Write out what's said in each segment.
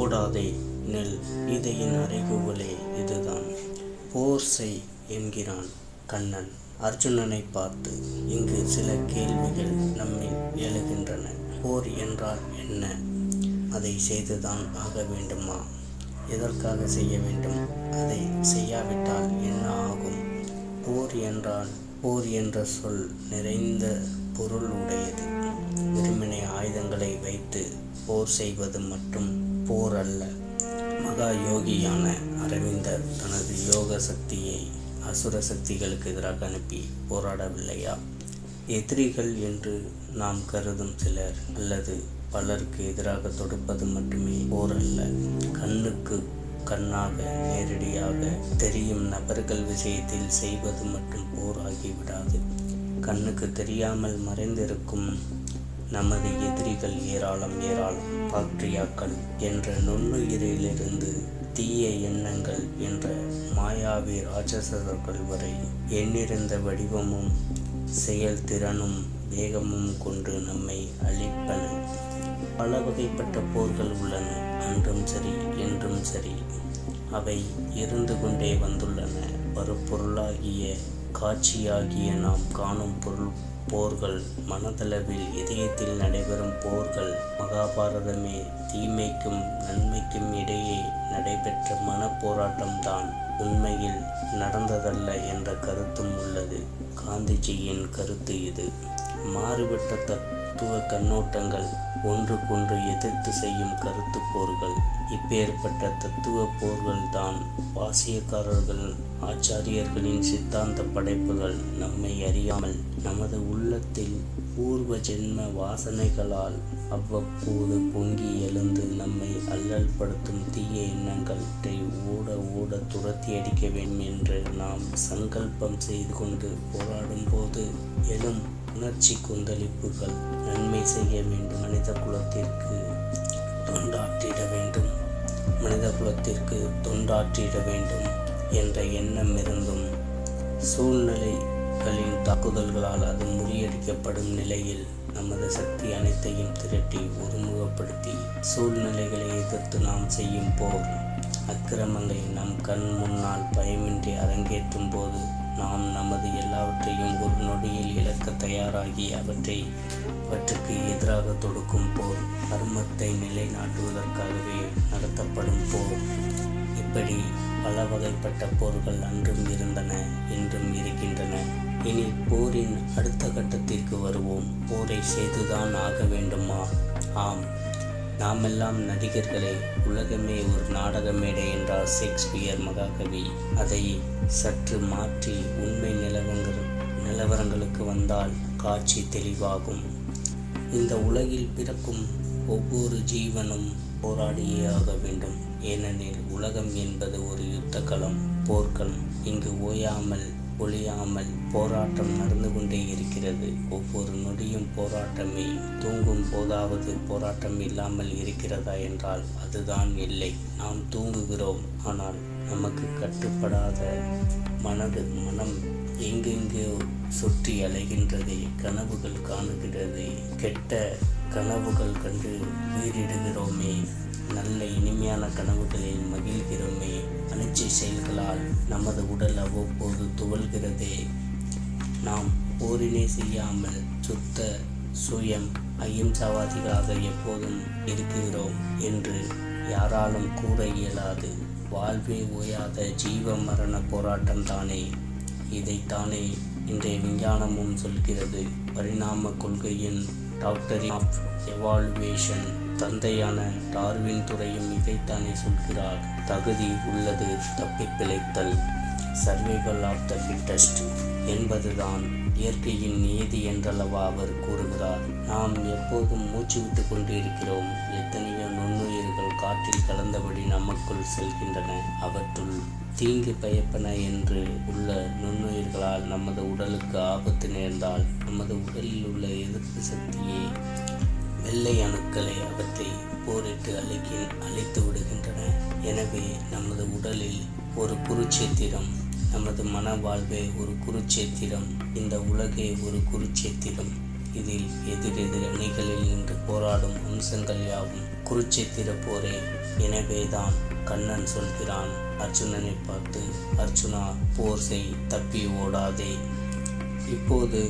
ஓடாதே நெல், இதையின் அறைகூவலே இதுதான். போர் செய் என்கிறான் கண்ணன் அர்ஜுனனை பார்த்து. இங்கு சில கேள்விகள் நம்மில் எழுகின்றன. போர் என்றால் என்ன? அதை செய்துதான் ஆக வேண்டுமா? எதற்காக செய்ய வேண்டும்? அதை செய்யாவிட்டால் என்ன ஆகும்? போர் என்ற சொல் நிறைந்த பொருள் உடையது. வெறுமனே ஆயுதங்களை வைத்து போர் செய்வது மட்டும் போர் அல்ல. மகா யோகியான அரவிந்தர் தனது யோக சக்தியை அசுர சக்திகளுக்கு எதிராக அனுப்பி போராடவில்லையா? எதிரிகள் என்று நாம் கருதும் சிலர் அல்லது பலருக்கு எதிராக தொடுப்பது மட்டுமே போர் அல்ல. கண்ணுக்கு கண்ணாக நேரடியாக தெரியும் நபர்கள் விஷயத்தில் செய்வது மட்டும் போர் ஆகிவிடாது. கண்ணுக்கு தெரியாமல் மறைந்திருக்கும் நமது எதிரிகள் ஏராளம். பாக்டீரியாக்கள் என்ற நுண்ணுயிரிலிருந்து தீய எண்ணங்கள் என்ற மாயாவி ராட்சசர்கள் வரை எண்ணிருந்த வடிவமும் செயல்திறனும் வேகமும் கொண்டு நம்மை அழிப்பன. பல வகைப்பட்ட போர்கள் உள்ளன. அன்றும் சரி என்றும் சரி அவை இருந்து கொண்டே வந்துள்ளன. பருப்பொருளாகிய காட்சியாகிய நாம் காணும் போர்கள், மனதளவில் இதயத்தில் நடைபெறும் போர்கள். மகாபாரதமே தீமைக்கும் நன்மைக்கும் இடையே நடைபெற்ற மனப்போராட்டம்தான் உண்மையில் நடந்ததல்ல என்ற கருத்தும் உள்ளது. காந்திஜியின் கருத்து இது. மாறுபட்ட தத்துவ கண்ணோட்டங்கள் ஒன்றுக்கொன்று எதிர்த்து செய்யும் கருத்து போர்கள். இப்பேற்பட்ட தத்துவ போர்கள் தான் வாசியக்காரர்கள் ஆச்சாரியர்களின் சித்தாந்த படைப்புகள். நம்மை அறியாமல் நமது உள்ளத்தில் பூர்வ ஜென்ம வாசனைகளால் அவ்வப்போது பொங்கி எழுந்து நம்மை அல்லல் படுத்தும் தீய எண்ணங்களை ஓட துரத்தி அடிக்க வேண்டும் என்று நாம் சங்கல்பம் செய்து கொண்டு போராடும் போது எழும் உணர்ச்சி கொந்தளிப்புகள். நன்மை செய்ய வேண்டும், மனித குலத்திற்கு தொண்டாற்றிட வேண்டும் என்ற எண்ணம் இருந்தும் சூழ்நிலைகளின் தாக்குதல்களால் அது முறியடிக்கப்படும் நிலையில் நமது சக்தி அனைத்தையும் திரட்டி ஒருமுகப்படுத்தி சூழ்நிலைகளை எதிர்த்து நாம் செய்யும் போர் அக்கிரமங்களை நம் கண் முன்னால் பயமின்றி அரங்கேற்றும் போது நாம் நமது எல்லாவற்றையும் ஒரு நொடியில் இழக்க தயாராகி அவற்றுக்கு எதிராக தொடுக்கும் போர் கர்மத்தை நிலைநாட்டுவதற்காகவே நடத்தப்படும் போர். இப்படி பல வகைப்பட்ட போர்கள் அன்றும் இருந்தன, இன்றும் இருக்கின்றன. இனி போரின் அடுத்த கட்டத்திற்கு வருவோம். போரை செய்துதான் ஆக வேண்டுமா? ஆம், நாமெல்லாம் நடிகர்களே. உலகமே ஒரு நாடக மேடை என்றார் ஷேக்ஸ்பியர் மகாகவி. அதை சற்று மாற்றி உண்மை நிலவரங்களுக்கு வந்தால் காட்சி தெளிவாகும். இந்த உலகில் பிறக்கும் ஒவ்வொரு ஜீவனும் போராடியே ஆக வேண்டும். ஏனெனில் உலகம் என்பது ஒரு யுத்த களம், போர்க்களம். இங்கு ஓயாமல் ஒளியாமல் போராட்டம் நடந்து கொண்டே இருக்கிறது. ஒவ்வொரு நொடியும் போராட்டமே. தூங்கும் போதாவது போராட்டம் இல்லாமல் இருக்கிறதா என்றால் அதுதான் இல்லை. நாம் தூங்குகிறோம், ஆனால் நமக்கு கட்டுப்படாத மனம் எங்கெங்கே சுற்றி அலைகின்றதே. கனவுகள் காணுகிறது. கெட்ட கனவுகள் கண்டு உயிரிடுகிறோமே. நல்ல இனிமையான கனவுகளில் மகிழ்கிறோமே. அனிச்சை செயல்களால் நமது உடல் அவ்வப்போது துவள்கிறதே. நாம் போரினை செய்யாமல் சுத்த சுயம் அகிம்சாவாதிகளாக எப்போதும் இருக்கிறோம் என்று யாராலும் கூற இயலாது. வாழ்வே ஓயாத ஜீவ மரண போராட்டம் தானே. இதைத்தானே இன்றைய விஞ்ஞானமும் சொல்கிறது. பரிணாம கொள்கையின் டாக்டரின் ஆஃப் எவால்வேஷன் தந்தையான டார்வின் துறையும் இதைத்தானே சொல்கிறார். தகுதி உள்ளது தப்பி பிழைத்தல், சர்வைவல் ஆஃப் த ஃபிட்டஸ்ட் என்பதுதான் இயற்கையின் நியதி என்றளவா அவர் கூறுகிறார். நாம் எப்போதும் மூச்சு விட்டு கொண்டு இருக்கிறோம். எத்தனையோ நுண்ணுயிர்கள் காற்றில் கலந்தபடி நமக்குள் செல்கின்றன. அவற்றுள் தீங்கு பயப்பன என்று உள்ள நுண்ணுயிர்களால் நமது உடலுக்கு ஆபத்து நேர்ந்தால் நமது உடலில் உள்ள எதிர்ப்பு சக்தியை வெள்ளை அணுக்களை அவற்றை போரிட்டு அழித்து விடுகின்றன. எனவே நமது உடலில் ஒரு குருட்சேத்திரம், நமது மன வாழ்வே ஒரு குருட்சேத்திரம், இந்த உலகே ஒரு குருட்சேத்திரம். இதில் எதிரெதிர் அணிகளில் நின்று போராடும் அம்சங்கள் யாவும் குருட்சேத்திர போரே. எனவேதான் கண்ணன் சொல்கிறான் அர்ஜுனனை பார்த்து, அர்ஜுனா, போர் செய், தப்பி ஓடாதே. இப்போது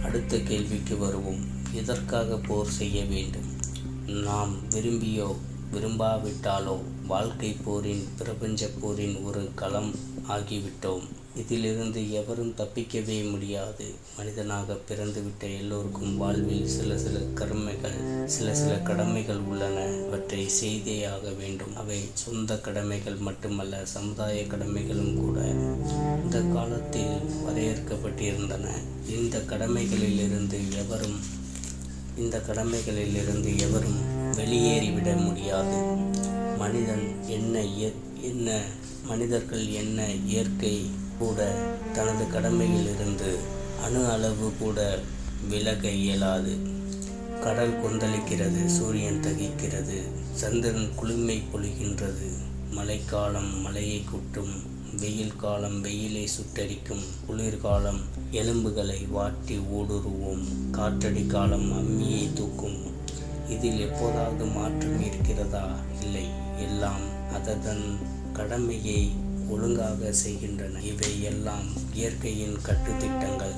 அடுத்த கேள்விக்கு வருவோம். எதற்காக போர் செய்ய வேண்டும்? நாம் விரும்பியோ விரும்பாவிட்டாலோ வாழ்க்கை போரின், பிரபஞ்ச போரின் ஒரு களம் ஆகிவிட்டோம். இதிலிருந்து எவரும் தப்பிக்கவே முடியாது. மனிதனாக பிறந்துவிட்ட எல்லோருக்கும் வாழ்வில் சில சில கடமைகள் உள்ளன. அவற்றை செய்தே ஆக வேண்டும். அவை சொந்த கடமைகள் மட்டுமல்ல, சமுதாய கடமைகளும் கூட இந்த காலத்தில் வரையறுக்கப்பட்டிருந்தன. இந்த கடமைகளிலிருந்து எவரும் வெளியேறிவிட முடியாது. மனிதர்கள் என்ன இயற்கை கூட தனது கடமையிலிருந்து அணு அளவு கூட விலக இயலாது. கடல் கொந்தளிக்கிறது, சூரியன் தகிக்கிறது, சந்திரன் குளுமை பொழிகின்றது, மழைக்காலம் மழையை கொட்டும், வெயில் காலம் வெயிலை சுட்டரிக்கும், குளிர்காலம் எலும்புகளை வாட்டி ஊடுருவும், காற்றடி காலம் அம்மியை தூக்கும். இதில் எப்போதாவது மாற்றம் இருக்கிறதா? இல்லை. எல்லாம் அதன் கடமையை ஒழுங்காக செய்கின்றன. இவை எல்லாம் இயற்கையின் கட்டுத்திட்டங்கள்.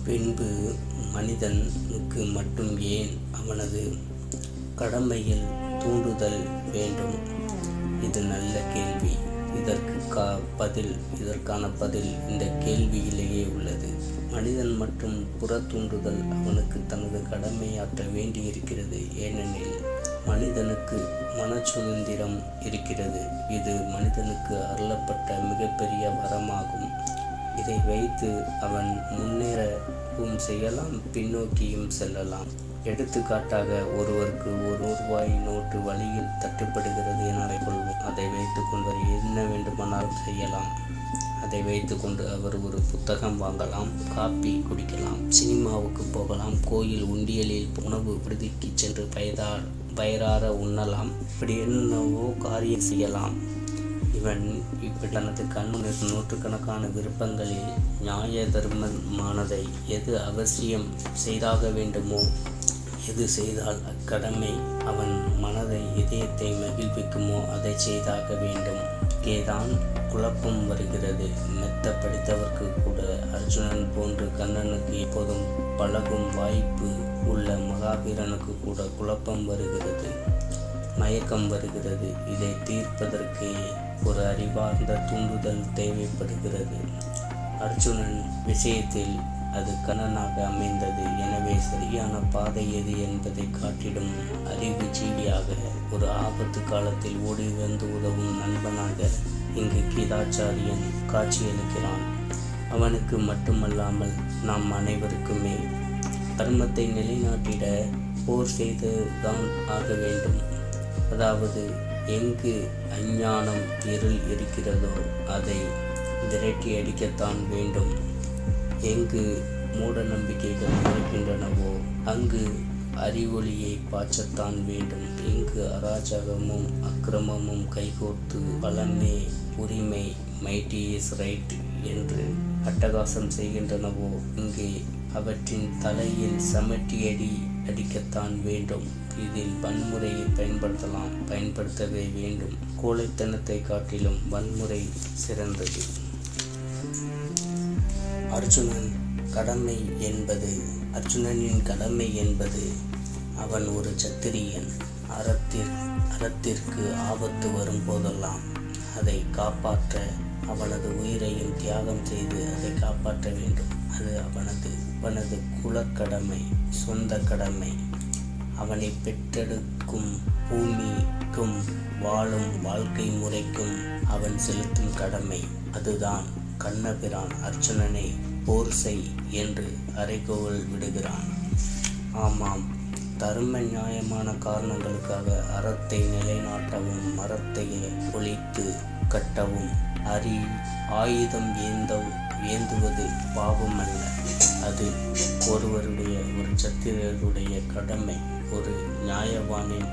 பின்பு மனிதனுக்கு மட்டும் ஏன் அவனது கடமையில் தூண்டுதல் வேண்டும்? இது நல்ல கேள்வி. இதற்கான பதில் இந்த கேள்வியிலேயே உள்ளது. மனிதன் மற்றும் புற தூண்டுதல் அவனுக்கு தனது கடமையாற்ற வேண்டியிருக்கிறது. ஏனெனில் மனிதனுக்கு மனச்சுதந்திரம் இருக்கிறது. இது மனிதனுக்கு அருளப்பட்ட மிகப்பெரிய வரமாகும். இதை வைத்து அவன் முன்னேறவும் செய்யலாம், பின்னோக்கியும் செல்லலாம். எடுத்துக்காட்டாக, ஒருவருக்கு ₹1 நோட்டு வழியில் தட்டுப்படுகிறது என கொள்வோம். அதை வைத்துக்கொண்டு என்ன வேண்டுமானாலும் செய்யலாம். அதை வைத்துக்கொண்டு அவர் ஒரு புத்தகம் வாங்கலாம், காப்பி குடிக்கலாம், சினிமாவுக்கு போகலாம், கோயில் உண்டியலில் உணவு விடுதிக்கு சென்று வயிறார உண்ணலாம், இப்படி என்னவோ காரியம் செய்யலாம். இவன் இப்படி தனது கண்முன்னில் நூற்றுக்கணக்கான விருப்பங்களில் நியாய தர்மமானதை, எது அவசியம் செய்தாக வேண்டுமோ, எது செய்தால் அக்கடமை அவன் மனதை, இதயத்தை மகிழ்விக்குமோ அதை செய்தாக வேண்டும். இங்கேதான் குழப்பம் வருகிறது. மெத்த படித்தவர்க்கு கூட, அர்ஜுனன் போன்று கண்ணனுக்கு எப்போதும் பழகும் வாய்ப்பு உள்ள மகாவீரனுக்கு கூட குழப்பம் வருகிறது, மயக்கம் வருகிறது. இதை தீர்ப்பதற்கு ஒரு அறிவார்ந்த தூண்டுதல் தேவைப்படுகிறது. அர்ஜுனன் விஷயத்தில் அது கண்ணனாக அமைந்தது. எனவே சரியான பாதை எது என்பதை காட்டிடும் அறிவு ஜீவியாக, ஒரு ஆபத்து காலத்தில் ஓடி வந்து உதவும் நண்பனாக இங்கு கீதாச்சாரியன் காட்சியளிக்கிறான். அவனுக்கு மட்டுமல்லாமல் நாம் அனைவருக்குமே. தர்மத்தை நிலைநாட்டிட போர் செய்து தான் ஆக வேண்டும். அதாவது, எங்கு அஞ்ஞானம், இருள் இருக்கிறதோ அதை விரட்டி அடிக்கத்தான் வேண்டும். எங்கு மூட நம்பிக்கைகள் இருக்கின்றனவோ அங்கு அறிவொளியை பாய்ச்சத்தான் வேண்டும். எங்கு அராஜகமும் அக்கிரமமும் கைகோர்த்து பலமே உரிமை, மைட்டி இஸ் ரைட் என்று அட்டகாசம் செய்கின்றனவோ இங்கே அவற்றின் தலையில் சமட்டி அடிக்கத்தான் வேண்டும். இதில் வன்முறையை பயன்படுத்தவே வேண்டும். கோழைத்தனத்தை காட்டிலும் வன்முறை சிறந்தது. அர்ஜுனனின் கடமை என்பது அவன் ஒரு சத்திரியன். அறத்திற்கு ஆபத்து வரும் போதெல்லாம் அதை காப்பாற்ற அவனது உயிரையும் தியாகம் செய்து அதை காப்பாற்ற வேண்டும். அது அவனது குலக்கடமை, சொந்த கடமை. அவனை பெற்றெடுக்கும் பூமிக்கும் வாழும் வாழ்க்கை முறைக்கும் அவன் செலுத்தும் கடமை. அதுதான் கண்ணபிரான் அர்ஜுனனை போர் செய் என்று அறைகோவல் விடுகிறான். ஆமாம், தர்ம நியாயமான காரணங்களுக்காக அறத்தை நிலைநாட்டவும், மரத்தை ஒழித்து கட்டவும் ஆயுதம் ஏந்துவது பாவம் அல்ல. அது ஒருவருடைய ஒரு சத்திரருடைய கடமை, ஒரு நியாயவானின்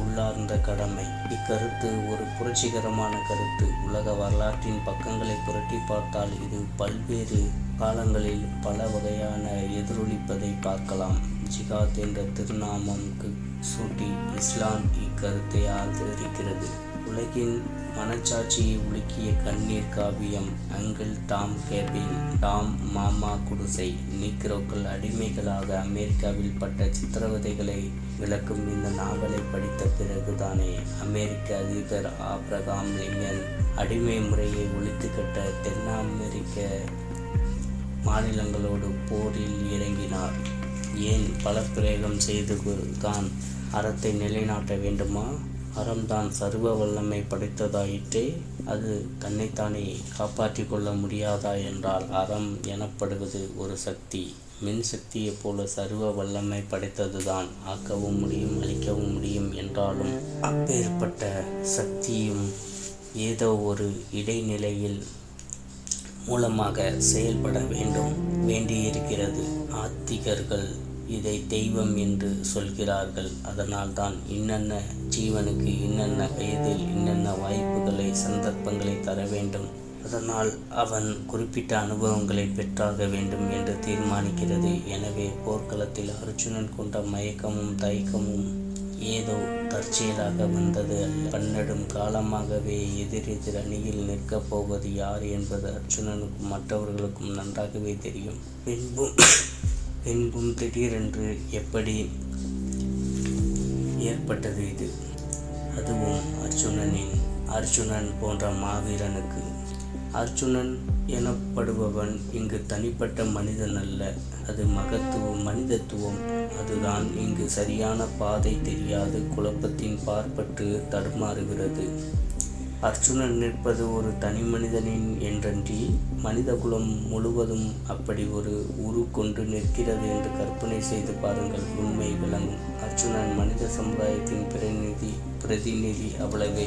உள்ளார்ந்த கடமை. இக்கருத்து ஒரு புரட்சிகரமான கருத்து. உலக வரலாற்றின் பக்கங்களை புரட்டி பார்த்தால் இது பல்வேறு காலங்களில் பல வகையான எதிரொலிப்பதை பார்க்கலாம். ஜிகாத் என்ற திருநாமம்க்கு சூட்டி இஸ்லாம் இக்கருத்தை ஆதரிக்கிறது. உலகின் மனச்சாட்சியை உலுக்கிய கண்ணீர் காவியம் அங்கிள் டாம் கேபின் டாம் மாமா குடிசை. நீக்ரோக்கள் அடிமைகளாக அமெரிக்காவில் பட்ட சித்திரவதைகளை விளக்கும் இந்த நாவலை படித்த பிறகுதானே அமெரிக்க அதிபர் ஆப்ரகாம் லிங்கன் அடிமை முறையை ஒழித்து கட்ட தென் அமெரிக்க மாநிலங்களோடு போரில் இறங்கினார். ஏன் பலப்பிரயோகம் செய்து தான் அறத்தை நிலைநாட்ட வேண்டுமா? அறம்தான் சர்வ வல்லமை படைத்ததாயிற்றே, அது தன்னைத்தானே காப்பாற்றி கொள்ள முடியாதா என்றால் அறம் எனப்படுவது ஒரு சக்தி, மின் சக்தியைப் போல சர்வ வல்லமை படைத்ததுதான். ஆக்கவும் முடியும், அழிக்கவும் முடியும் என்றாலும் அப்பேற்பட்ட சக்தியும் ஏதோ ஒரு இடைநிலையில் மூலமாக செயல்பட வேண்டியிருக்கிறது. ஆத்திகர்கள் இதை தெய்வம் என்று சொல்கிறார்கள். அதனால்தான் இன்னென்ன ஜீவனுக்கு இன்னென்ன வயதில் இன்னென்ன வாய்ப்புகளை சந்தர்ப்பங்களை தர வேண்டும், அதனால் அவன் குறிப்பிட்ட அனுபவங்களை பெற்றாக வேண்டும் என்று தீர்மானிக்கிறது. எனவே போர்க்களத்தில் அர்ஜுனன் கொண்ட மயக்கமும் தயக்கமும் ஏதோ தற்செயலாக வந்தது அல்ல. பன்னெடும் காலமாகவே எதிரெதிர் அணியில் நிற்கப் போவது யார் என்பது அர்ஜுனனுக்கும் மற்றவர்களுக்கும் நன்றாகவே தெரியும். பின்பும் திடீரென்று எப்படி ஏற்பட்டது இது? அதுவும் அர்ஜுனன் போன்ற மாவீரனுக்கு. அர்ஜுனன் எனப்படுபவன் இங்கு தனிப்பட்ட மனிதன் அல்ல, அது மனிதத்துவம். அதுதான் இங்கு சரியான பாதை தெரியாது குழப்பத்தின் பார்ப்பட்டு தடுமாறுகிறது. அர்ஜுனன் நிற்பது ஒரு தனி மனிதனின் என்றன்றி மனித குலம் முழுவதும் அப்படி ஒரு உரு கொண்டு நிற்கிறது என்று கற்பனை செய்து பாருங்கள், உண்மை விளங்கும். அர்ஜுனன் மனித சமுதாயத்தின் பிரதிநிதி, அவ்வளவே.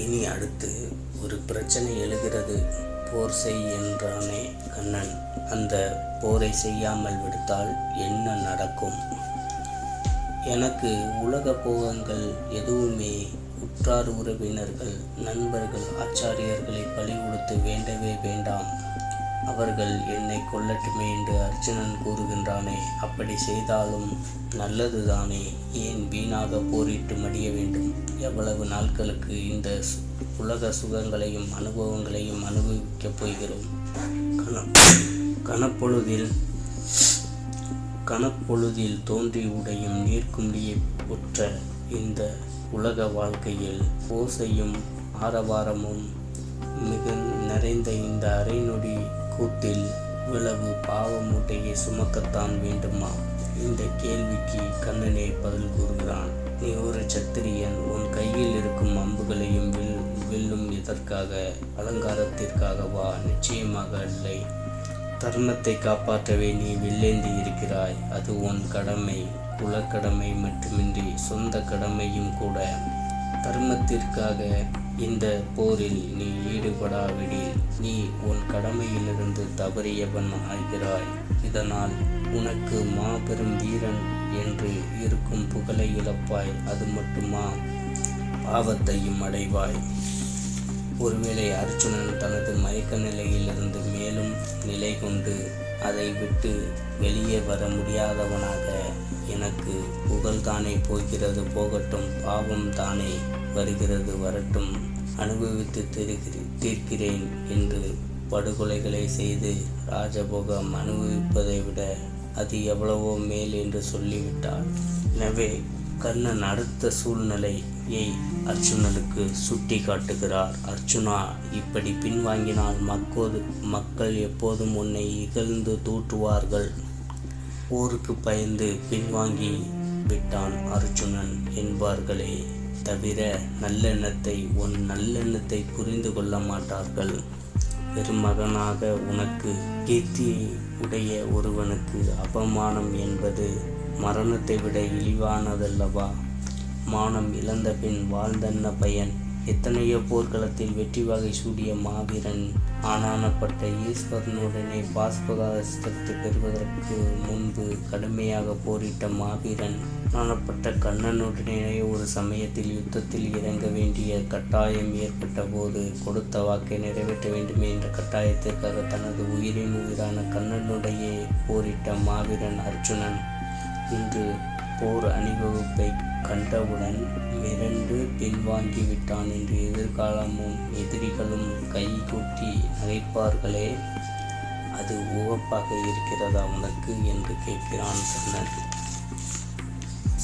இனி அடுத்து ஒரு பிரச்சனை எழுகிறது. போர் செய் என்றானே கண்ணன், அந்த போரை செய்யாமல் விடுத்தால் என்ன நடக்கும்? எனக்கு உலக போகங்கள் எதுவுமே உற்றார் உறவினர்கள், நண்பர்கள், ஆச்சாரியர்களை பலி கொடுத்து வேண்டவே வேண்டாம், அவர்கள் என்னை கொல்லட்டுமே என்று அர்ஜுனன் கூறுகின்றானே. அப்படி செய்தாலும் நல்லதுதானே? ஏன் வீணாக போரிட்டு மடிய வேண்டும்? எவ்வளவு நாட்களுக்கு இந்த உலக சுகங்களையும் அனுபவங்களையும் அனுபவிக்கப் போகிறோம்? கனப்பொழுதில் தோன்றி உடையும் நீர்க்குண்டியை உற்ற இந்த உலக வாழ்க்கையில் ஓசையும் ஆரவாரமும் மிக நிறைந்த இந்த அரைநொடி கூத்தில் இவ்வளவு பாவ மூட்டையை சுமக்கத்தான் வேண்டுமா? இந்த கேள்விக்கு கண்ணனே பதில் கூறுகிறான். நீ ஒரு சத்திரியன், உன் கையில் இருக்கும் அம்புகளையும் வில்லும் எதற்காக? அலங்காரத்திற்காகவா? நிச்சயமாக இல்லை. தர்மத்தை காப்பாற்றவே நீ வில்லேந்தி இருக்கிறாய். அது உன் கடமை, குலக்கடமை மட்டுமின்றி சொந்த கடமையும் கூட. தர்மத்திற்காக இந்த போரில் நீ ஈடுபடாவிடில் நீ உன் கடமையிலிருந்து தவறியவன் ஆகிறாய். இதனால் உனக்கு மாபெரும் வீரன் என்று இருக்கும் புகழை இழப்பாய். அது மட்டுமா, பாவத்தையும் அடைவாய். ஒருவேளை அர்ஜுனன் தனது மயக்க நிலையிலிருந்து மேலும் நிலை கொண்டு அதை விட்டு வெளியே வர முடியாதவனாக, எனக்கு புகழ்தானே போகிறது, போகட்டும், பாவம் தானே வருகிறது, வரட்டும், அனுபவித்து தீர்க்கிறேன் என்று படுகொலைகளை செய்து ராஜபோகம் அனுபவிப்பதை விட அது எவ்வளவோ மேல் என்று சொல்லிவிட்டார். எனவே கண்ணன் அடுத்த சூழ்நிலையை அர்ஜுனனுக்கு சுட்டி காட்டுகிறார். அர்ஜுனா, இப்படி பின்வாங்கினால் மக்கள் எப்போதும் உன்னை இகழ்ந்து தூற்றுவார்கள். போருக்கு பயந்து பின்வாங்கி விட்டான் அர்ஜுனன் என்பார்களே தவிர உன் நல்லெண்ணத்தை புரிந்து கொள்ள மாட்டார்கள். பெருமகனாக உனக்கு கீர்த்தி உடைய ஒருவனுக்கு அவமானம் என்பது மரணத்தை விட இழிவானதல்லவா? மானம் இழந்த பின் வாழ்ந்தன்ன பயன். எத்தனையோ போர்க்களத்தில் வெற்றி வகை சூடிய மாவீரன். ஆனானப்பட்ட ஈஸ்வரனுடனே பாஸ்பகாஸ்திரத்தை பெறுவதற்கு முன்பு கடுமையாக போரிட்ட மாவீரன். ஆனானப்பட்ட கண்ணனுடனே ஒரு சமயத்தில் யுத்தத்தில் இறங்க வேண்டிய கட்டாயம் ஏற்பட்ட போது கொடுத்த வாக்கை நிறைவேற்ற வேண்டும் என்ற கட்டாயத்திற்காக தனது உயிரின் உயிரான கண்ணனுடைய போரிட்ட மாவீரன் அர்ஜுனன் இன்று போர் அணிவகுப்பை கண்டவுடன் மிரண்டு பின்வாங்கிவிட்டான் என்று எதிர்காலமும் எதிரிகளும் கைகூட்டி நகைப்பார்களே, அது உவப்பாக இருக்கிறதா உனக்கு என்று கேட்கிறான் கண்ணன்.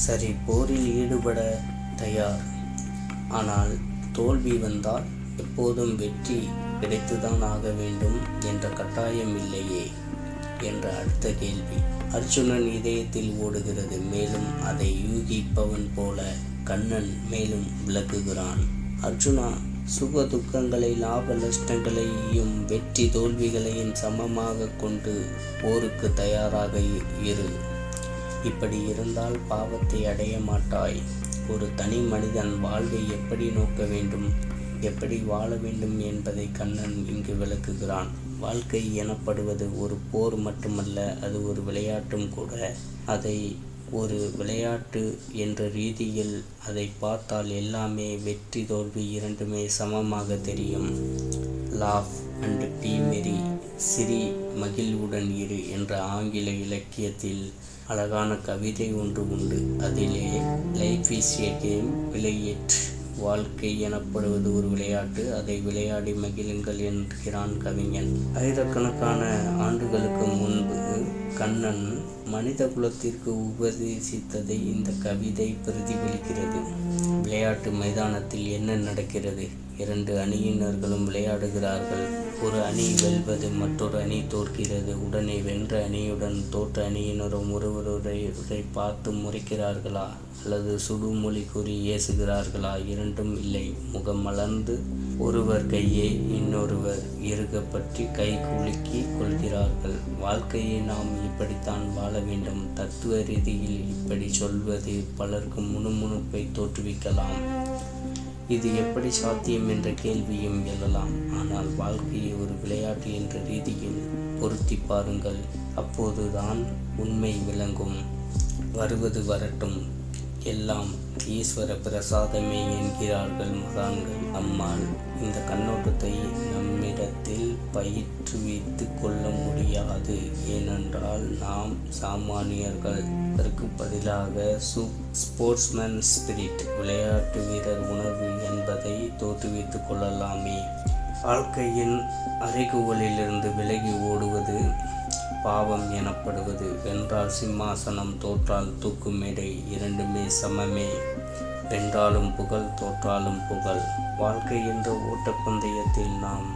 சரி, போரில் ஈடுபட தயார். ஆனால் தோல்வி வந்தால் எப்போதும் வெற்றி கிடைத்துதான் ஆக வேண்டும் என்ற கட்டாயம் இல்லையே என்ற அடுத்த கேள்வி அர்ஜுனன் இதயத்தில் ஓடுகிறது. மேலும் அதை யூகிப்பவன் போல கண்ணன் மேலும் விளக்குகிறான். அர்ஜுனா, சுக துக்கங்களை லாப நஷ்டங்களையும் வெற்றி தோல்விகளையும் சமமாக கொண்டு போருக்கு தயாராக இரு. இப்படி இருந்தால் பாவத்தை அடைய மாட்டாய். ஒரு தனி மனிதன் வாழ்வை எப்படி நோக்க வேண்டும், எப்படி வாழ வேண்டும் என்பதை கண்ணன் இங்கு விளக்குகிறான். வாழ்க்கை எனப்படுவது ஒரு போர் மட்டுமல்ல, அது ஒரு விளையாட்டும் கூட. அதை ஒரு விளையாட்டு என்ற ரீதியில் அதை பார்த்தால் எல்லாமே வெற்றி தோல்வி இரண்டுமே சமமாக தெரியும். லாஃப் அண்ட் பி மெரி, சிரி மகிழ்வுடன் இரு என்ற ஆங்கில இலக்கியத்தில் அழகான கவிதை ஒன்று உண்டு. அதிலே life is a game, play it. வாழ்க்கை எனப்படுவது ஒரு விளையாட்டு, அதை விளையாடி மகிழுங்கள் என்கிறான் கவிஞன். ஆயிரக்கணக்கான ஆண்டுகளுக்கு முன்பு கண்ணன் மனித குலத்திற்கு உபதேசித்ததை இந்த கவிதை பிரதிபலிக்கிறது. விளையாட்டு மைதானத்தில் என்ன நடக்கிறது? இரண்டு அணியினர்களும் விளையாடுகிறார்கள். ஒரு அணி வெல்வது, மற்றொரு அணி தோற்கிறது. உடனே வென்ற அணியுடன் தோற்ற அணியினரும் ஒருவரை பார்த்து முறைக்கிறார்களா அல்லது சுடுமொழி கூறி ஏசுகிறார்களா? இரண்டும் இல்லை. முகம் மலர்ந்து ஒருவர் கையை இன்னொருவர் இறுக பற்றி கை குலுக்கி கொள்கிறார்கள். வாழ்க்கையை நாம் இப்படித்தான் வாழ வேண்டும். தத்துவ ரீதியில் இப்படி சொல்வது பலருக்கு முணுமுணுப்பை தோற்றுவிக்கலாம். இது எப்படி சாத்தியம் என்ற கேள்வியும் எழலாம். ஆனால் வாழ்க்கையை ஒரு விளையாட்டு என்ற ரீதியில் பொருத்தி பாருங்கள். அப்போதுதான் உண்மை விளங்கும். வருவது வரட்டும், எல்லாம் ஈஸ்வர பிரசாதமே என்கிறார்கள் மகான்கள். அம்மாள் இந்த கண்ணோட்டத்தை நம்மிடத்தில் பயிற்றுவித்து கொள்ள முடியாது. ஏனென்றால் நாம் சாமானியர்கள். அதற்கு பதிலாக ஸ்போர்ட்ஸ்மேன் ஸ்பிரிட், விளையாட்டு வீரர் உணர்வு என்பதை தோற்றுவித்து கொள்ளலாமே. வாழ்க்கையின் அறைகூவலிலிருந்து விலகி ஓடுவது பாவம் எனப்படுவது. வென்றால் சிம்மாசனம், தோற்றால் தூக்கு மேடை, இரண்டுமே சமமே. வென்றாலும் புகழ், தோற்றாலும் புகழ். வாழ்க்கை என்ற ஓட்டப்பந்தயத்தில் நாம்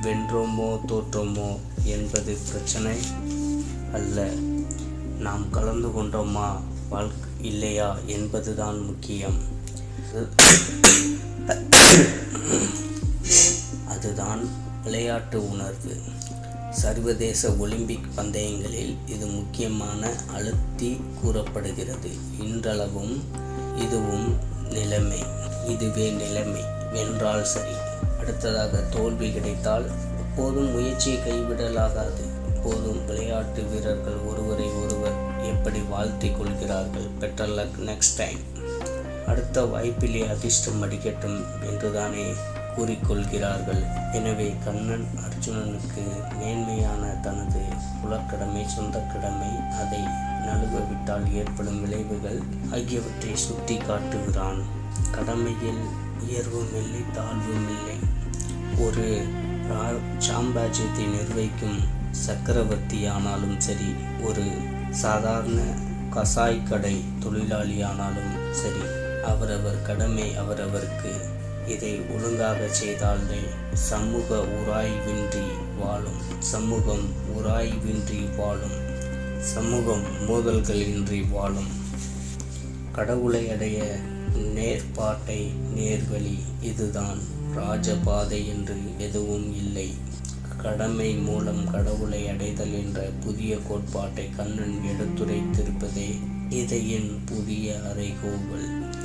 வென்றோமோ தோற்றோமோ என்பது பிரச்சனை அல்ல. நாம் கலந்து கொண்டோமா இல்லையா என்பதுதான் முக்கியம். அதுதான் விளையாட்டு உணர்வு. சர்வதேச ஒலிம்பிக் பந்தயங்களில் இது முக்கியமான அழுத்தி கூறப்படுகிறது. இன்றளவும் இதுவே நிலைமை. வென்றால் சரி. அடுத்ததாக தோல்வி கிடைத்தால் எப்போதும் முயற்சியை கைவிடலாகாது. எப்போதும் விளையாட்டு வீரர்கள் ஒருவரை ஒருவர் எப்படி வாழ்த்தி கொள்கிறார்கள். Better luck next time. அடுத்த வாய்ப்பிலே அதிர்ஷ்டம் அடிக்கட்டும் என்றுதானே கூறிக்கொள்கிறார்கள். எனவே கண்ணன் அர்ஜுனனுக்கு மேன்மையான தனது குலக்கடமை, சொந்த கடமை, அதை நழுவவிட்டால் ஏற்படும் விளைவுகள் ஆகியவற்றை சுட்டி காட்டுகிறான். கடமையில் உயர்வும் இல்லை, தாழ்வும் இல்லை. ஒரு சாம்ராஜ்யத்தை நிர்வகிக்கும் சக்கரவர்த்தி ஆனாலும் சரி, ஒரு சாதாரண கசாய் கடை தொழிலாளி ஆனாலும் சரி, அவரவர் கடமை அவரவருக்கு. இதை ஒழுங்காக செய்தாலே சமூகம் உராய்வின்றி வாழும். சமூகம் மோதல்களின்றி வாழும். கடவுளை அடைய நேர்பாட்டை, நேர்வழி, இதுதான் ராஜபாதை என்று எதுவும் இல்லை. கடமை மூலம் கடவுளை அடைதல் என்ற புதிய கோட்பாட்டை கண்ணன் எடுத்துரைத்திருப்பதே இது என் புதிய அறைகூவல்.